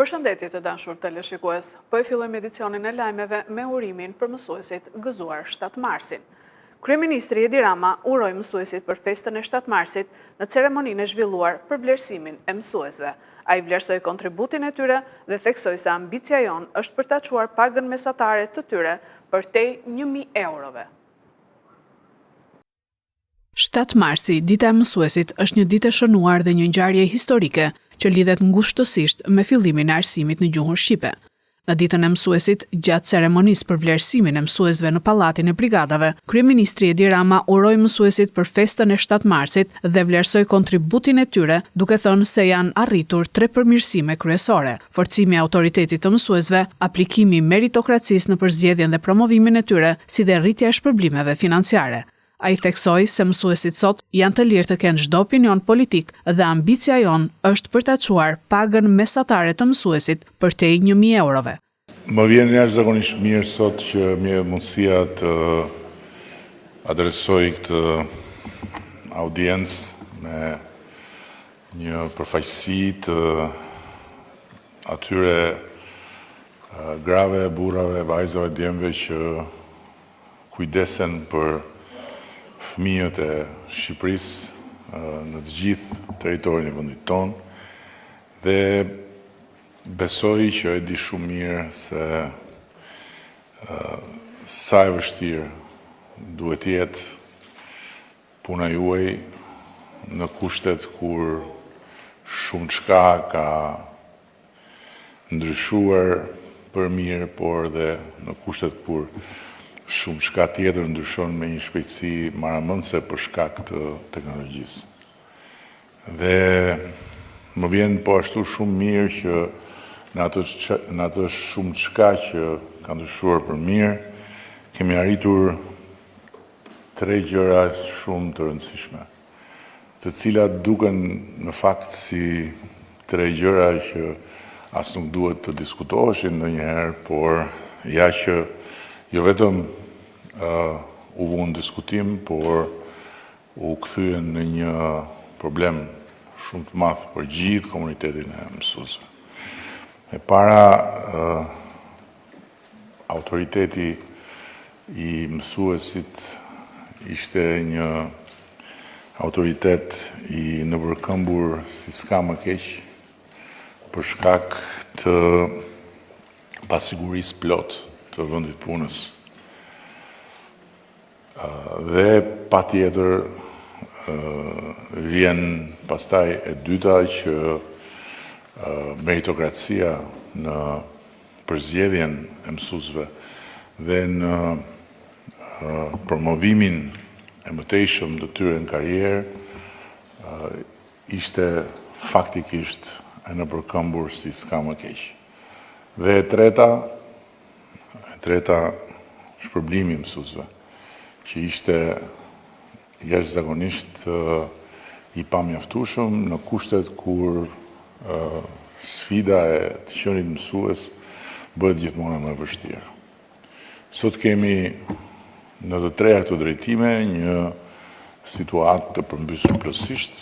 Përshëndetje të dashur teleshikues, po e fillojmë edicionin e lajmeve me urimin për mësuesit gëzuar 7 marsin. Kryeministri Edi Rama uroi mësuesit për festën e 7 marsit në ceremoninë e zhvilluar për vlerësimin e mësuesve. Ai vlerësoi kontributin e tyre dhe theksoi se ambicia jon është për ta çuar pagën mesatare të tyre përtej 1.000 eurove. 7 marsi, dita e mësuesit, është një ditë e shënuar dhe një ngjarje historike që lidhet ngushtësisht me fillimin e arsimit në gjuhën shqipe. Në ditën e mësuesit, gjatë ceremonisë për vlerësimin e mësuesve në Pallatin e Brigadave, Kryeministri Edi Rama uroi mësuesit për festën e 7 marsit dhe vlerësoi kontributin e tyre, duke thënë se janë arritur 3 përmirësime kryesore: forcimi i autoritetit të mësuesve, aplikimi i meritokracisë në përzgjedhjen dhe promovimin e tyre, si dhe rritja e shpërblimeve financiare. Ai theksoi se mësuesit sot janë të lirë të kenë çdo opinion politik dhe ambicia jon është për ta çuar pagën mesatare të mësuesit përtej 1.000 eurove. Më vjen jashtëzakonisht mirë sot që më jep mundësia të adresoj këtë audiencë me një përfaqësi të atyre grave, burrave, vajzave, djemve që kujdesen për fëmijët e Shqipërisë në të gjithë territorin e vendit tonë dhe besoj që e di shumë mirë se sa e vështirë duhet jetë puna juaj në kushtet kur shumë çka ka ndryshuar për mirë, por dhe në kushtet kur shumë çka tjetër ndryshon me një shpejtësi maramëndse për shkak të teknologjisë. Dhe më vjen po ashtu shumë mirë që në atë shumë çka që ka ndryshuar për mirë, kemi arritur 3 gjëra shumë të rëndësishme, të cilat duken në fakt si 3 gjëra që as nuk duhet të diskutoheshin ndonjëherë, por ja që jo vetëm u vënë diskutim, por u kthyen në një problem shumë të madh për gjithë komunitetin e mësuesve. E para, autoriteti i mësuesit ishte një autoritet i nëpërkëmbur si s'ka më keq për shkak të pasigurisë plot të vendit punës. Dhe patjetër vjen pastaj e dyta që meritokracia në përzgjedhjen e mësuesve dhe në promovimin e mëtejshëm të tyre në karrierë ishte faktikisht e nëpërkëmbur si s'ka më keq. Dhe e treta shpërblimi i mësuesve, që ishte jashtëzakonisht i pamjaftueshëm në kushtet kur sfida e të qenit mësues bëhet gjithmonë më e vështirë. Sot kemi në të treja këto drejtime një situatë të përmbysur plotësisht.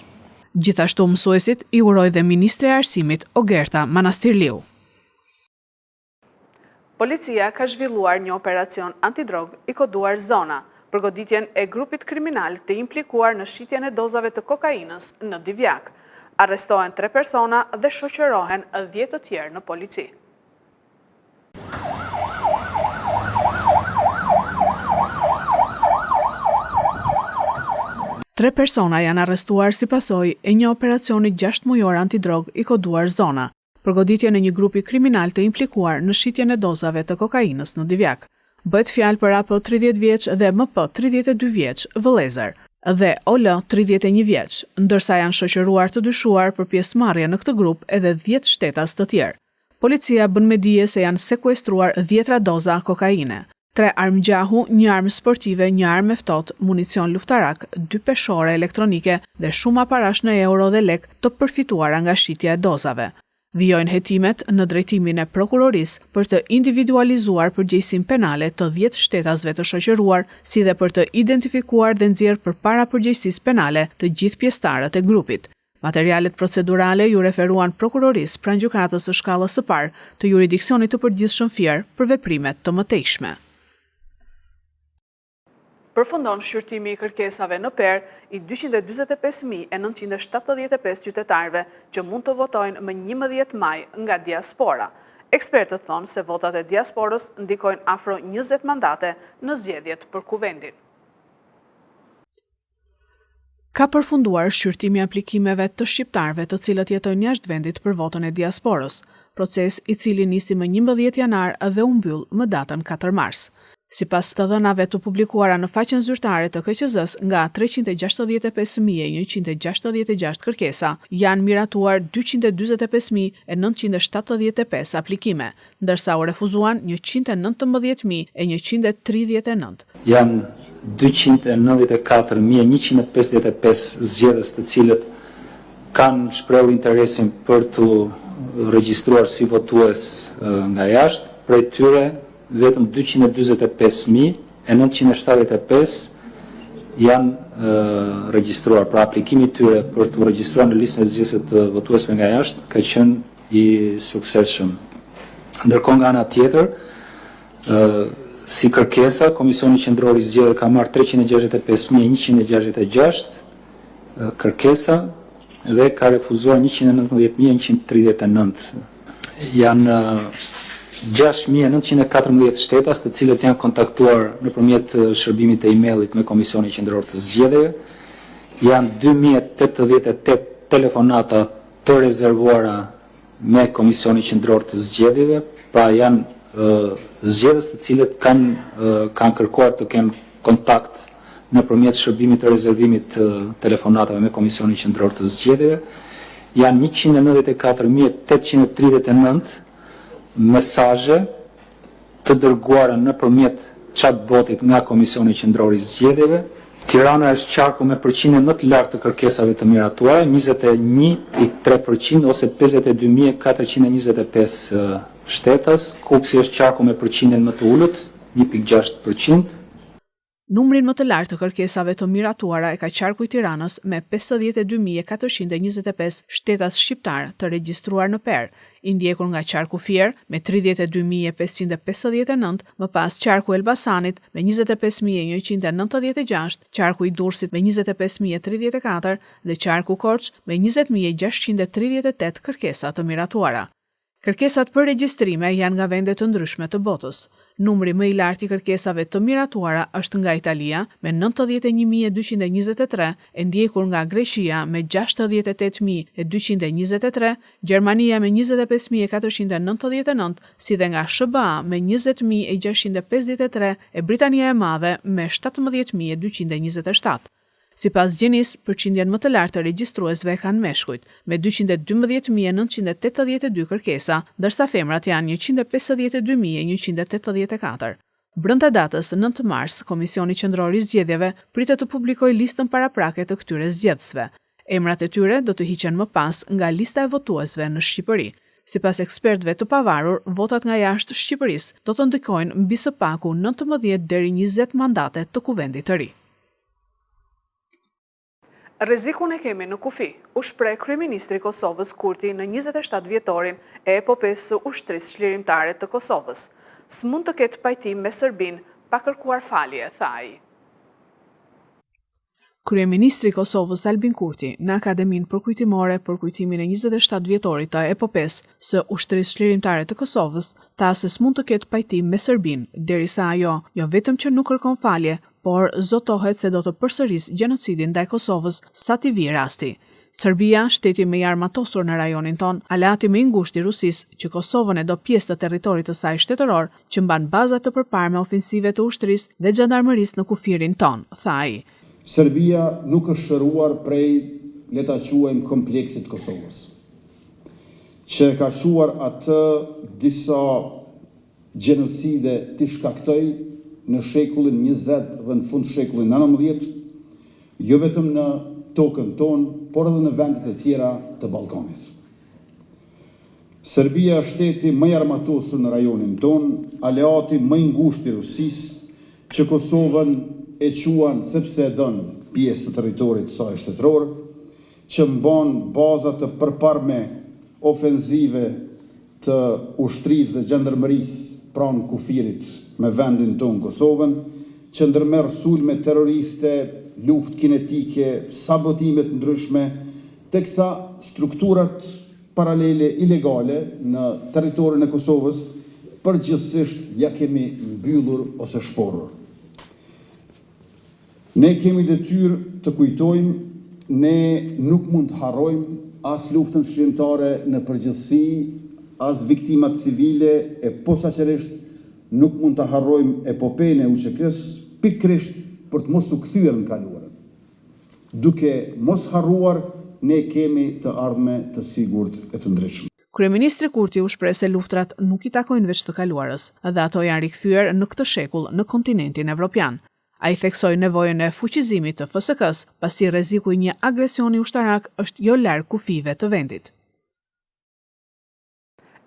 Gjithashtu mësuesit i uroi dhe Ministri e Arsimit Ogerta Manastirliu. Policia ka zhvilluar një operacion antidrog i koduar Zona, për goditjen e grupit kriminal të implikuar në shitjen e dozave të kokainës në Divjak. Arrestohen 3 persona dhe shoqërohen 10 të tjerë në polici. Tre persona janë arrestuar si pasojë e një operacioni 6 mujor antidrog i koduar Zona, për goditjen e një grupi kriminal të implikuar në shitjen e dozave të kokainës në Divjak. Bëhet fjalë për APO 30 vjeç dhe MP 32 vjeç vëllezër dhe OL 31 vjeç, ndërsa janë shoqëruar të dyshuar për pjesëmarrje në këtë grup edhe 10 shtetas të tjerë. Policia bën me dije se janë sekuestruar 10 doza kokaine, 3 armë gjahu, 1 armë sportive, 1 armë e ftohtë, municion luftarak, 2 peshore elektronike dhe shumë aparash në euro dhe lek të përfituara nga shitja e dozave. Vijojnë hetimet në drejtimin e prokurorisë për të individualizuar përgjegjësinë penale të 10 shtetasve të shoqëruar, si dhe për të identifikuar dhe nxjerrë përpara përgjegjësisë penale të gjithë pjesëtarët e grupit. Materialet procedurale ju referuan prokurorisë pranë gjykatës së shkallës së parë të juridiksionit të përgjithshëm Fier për veprimet të mëtejshme. Përfundon shqyrtimi i kërkesave në PER i 245.975 qytetarëve që mund të votojnë më 11 maj nga diaspora. Ekspertët thonë se votat e diasporës ndikojnë afro 20 mandate në zgjedhjet për kuvendin. Ka përfunduar shqyrtimi i aplikimeve të shqiptarëve të cilët jetojnë jashtë vendit për votën e diasporës, proces i cili nisi më 11 janar dhe u mbyll më datën 4 mars. Sipas të dhënave të publikuara në faqen zyrtare të KQZ-s, nga 365.166 kërkesa, janë miratuar 245.975 aplikime, ndërsa u refuzuan 119.139. Janë 294.155 zgjedhës të cilët kanë shprehur interesin për të regjistruar si votues nga jashtë, prej tyre vetëm 245.975 janë regjistruar, pra aplikimi tyre për të regjistruar në listën e zgjedhësve të votuesve nga jashtë ka qenë i suksesshëm. Ndërkohë nga ana tjetër, si kërkesa, Komisioni Qendror i Zgjedhjeve ka marrë 365.166 kërkesa dhe ka refuzuar 119.139. Janë 6.914 shtetas të cilët janë kontaktuar nëpërmjet shërbimit të email-it me Komisionin Qendror të Zgjedhjeve. Janë 2.088 telefonata të rezervuara me Komisionin Qendror të Zgjedhjeve, pra janë zgjedhës të cilët kanë kërkuar të kenë kontakt nëpërmjet shërbimit të rezervimit të telefonatave me Komisionin Qendror të Zgjedhjeve. Janë 194.839 mesazhe të dërguara nëpërmjet chatbotit nga Komisioni Qendror i Zgjedhjeve. Tirana është qarku me përqindje më të lartë të kërkesave të miratuara, 21.3% ose 52.425 shtetas. Kupsi është qarku me përqindjen më të ulët, 1.6%. Numrin më të lartë të kërkesave të miratuara e ka qarku i Tiranës me 52.425 shtetas shqiptar të regjistruar në PER, i ndjekur nga qarku Fier me 32.559, më pas qarku Elbasanit me 25.196, qarku i Durrësit me 25.034 dhe qarku Korç me 20.638 kërkesa të miratuara. Kërkesat për regjistrime janë nga vende të ndryshme të botës. Numri më i lartë i kërkesave të miratuara është nga Italia me 91.223, e ndjekur nga Greqia me 68.223, Gjermania me 25.499, si dhe nga SBA me 20.653 e Britania e Madhe me 17.227. Sipas gjenis, përqindjen më të lartë të regjistruesve kanë meshkujt, me 212.982 kërkesa, ndërsa femrat janë 152.184. Brenda datës 9 mars, Komisioni Qendror i Zgjedhjeve pritet të publikojë listën paraprake të këtyre zgjedhësve. Emrat e tyre do të hiqen më pas nga lista e votuesve në Shqipëri. Sipas ekspertëve të pavarur, votat nga jashtë Shqipërisë do të ndikojnë mbi së paku 19 deri 20 mandate të kuvendit të ri. Rrezikun e kemi në kufi, u shpreh kryeministri i Kosovës Kurti në 27 vjetorin e epopesë së ushtrisë çlirimtare të Kosovës. S'mund të ketë pajtim me Serbinë pa kërkuar falje, tha ai. Kryeministri i Kosovës Albin Kurti në Akademinë Përkujtimore për kujtimin e 27 vjetorit të epopesë së ushtrisë çlirimtare të Kosovës tha se s'mund të ketë pajtim me Serbinë, derisa ajo jo vetëm që nuk kërkon falje, por zotohet se do të përsërisë gjenocidin ndaj Kosovës sa t'i vi rasti. Serbia, shteti më i armatosur në rajonin ton, aleati më i ngushtë i Rusisë, që Kosovën e do pjesë të territorit të saj shtetëror, që mban baza të përparme ofensive të ushtrisë dhe xhandarmerisë në kufirin ton, tha ai. Serbia nuk është shëruar prej, le ta quajmë, kompleksit Kosovës, që ka shuar atë disa gjenocide t'i shkaktoi në shekullin 20 dhe në fund shekullin 19, jo vetëm në tokën tonë, por edhe në vendet e tjera të Ballkanit. Serbia është shteti më i armatosur në rajonin tonë, aleati më i ngushtë i Rusisë, që Kosovën e quan sepse e don pjesë të territorit të saj shtetëror, që mban bazat të përparme ofenzive të ushtrisë dhe gjendarmerisë pranë kufirit me vendin tonë Kosovën, që ndërmerr sulme terroriste, luftë kinetike, sabotime të ndryshme, teksa strukturat paralele ilegale në territorin e Kosovës përgjithsisht ja kemi mbyllur ose shporur. Ne kemi detyrë të kujtojmë, ne nuk mund të harrojmë as luftën shqyrtare në përgjithësi, as viktimat civile e posaçërisht nuk mund të harrojmë epopejën e UÇK-s pikërisht për të mos u kthyer në kaluarën. Duke mos harruar, ne kemi të ardhme të sigurt e të ndritshme. Kryeministri Kurti u shpreh se luftrat nuk i takojnë veç të kaluarës, dhe ato janë rikthyer në këtë shekull në kontinentin evropian. Ai theksoi nevojën e fuqizimit të FSK-s, pasi rreziku i një agresioni ushtarak është jo larg kufive të vendit.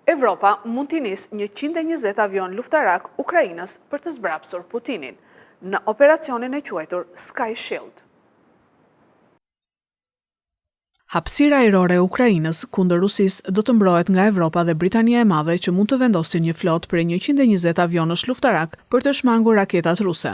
Evropa mund t'i nisë 120 avion luftarak Ukrainës për të zbrapsur Putinin në operacionin e quajtur Sky Shield. Hapësira ajrore e Ukrainës kundër Rusisë do të mbrohet nga Evropa dhe Britania e Madhe, që mund të vendosin një flotë prej 120 avionësh luftarak për të shmangur raketat ruse.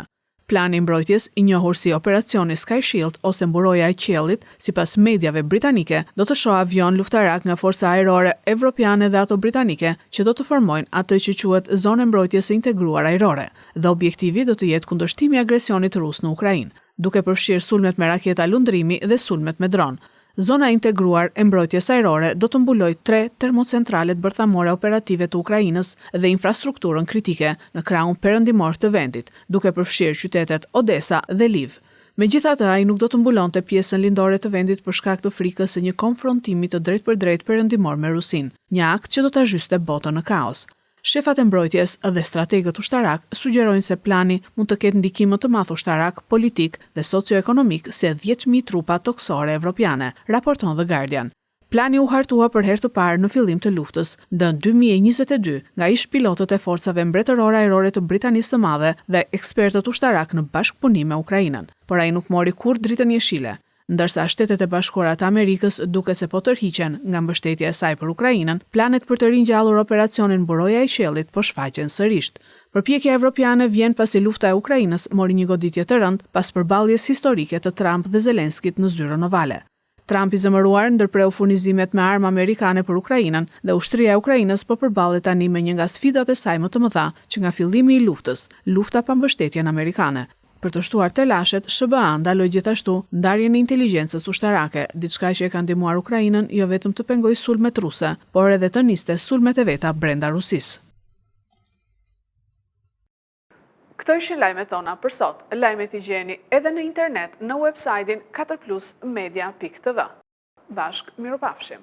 Plani i mbrojtjes, i njohur si operacioni Sky Shield ose mburoja e qiellit, sipas mediave britanike, do të shohë avion luftarak nga forca ajrore evropiane dhe ato britanike, që do të formojnë atë që quhet zonë mbrojtjes së integruar ajrore, dhe objektivi do të jetë kundërshtimi i agresionit rus në Ukrainë, duke përfshirë sulmet me raketa lundrimi dhe sulmet me dron. Zona integruar e mbrojtjes ajrore do të mbulojë 3 termocentralet bërthamore operative të Ukrainës dhe infrastrukturën kritike në krahun perëndimor të vendit, duke përfshirë qytetet Odessa dhe Lviv. Megjithatë, ai nuk do të mbulonte pjesën lindore të vendit për shkak të frikës së një konfrontimi të drejtpërdrejtë perëndimor me Rusinë, një akt që do ta zhyste botën në kaos. Shefat e mbrojtjes dhe strategët ushtarak sugjerojnë se plani mund të ketë ndikim më të madh ushtarak, politik dhe socioekonomik se 10.000 trupa toksore evropiane, raporton The Guardian. Plani u hartua për herë të parë në fillim të luftës, në 2022, nga ish-pilotët e forcave mbretërore ajrore të Britanisë së Madhe dhe ekspertët ushtarak në bashkëpunim me Ukrainën, por ai nuk mori kurrë dritën jeshile, ndërsa Shtetet e Bashkuara të Amerikës duke se po tërhiqen nga mbështetja e saj për Ukrainën, planet për të ringjallur operacionin Mburoja e Qiellit po shfaqen sërish. Përpjekja evropiane vjen pasi lufta e Ukrainës mori një goditje të rëndë pas përballjes historike të Trump dhe Zelenskit në zyrën ovale. Trump i zemëruar ndërpreu furnizimet me armë amerikane për Ukrainën dhe ushtria e Ukrainës po përballet tani me një nga sfidat e saj më të mëdha që nga fillimi i luftës, lufta pa mbështetjen amerikane. Për të shtuar telashet, SBA ndaloi gjithashtu ndarjen e inteligjencës ushtarake, diçka që e ka ndihmuar Ukrainën jo vetëm të pengojë sulmet ruse, por edhe të niste sulmet e veta brenda Rusisë. Këto ishin lajmet tona për sot. Lajmet i gjeni edhe në internet në websajtin 4plusmedia.tv. Bashk, mirupafshim.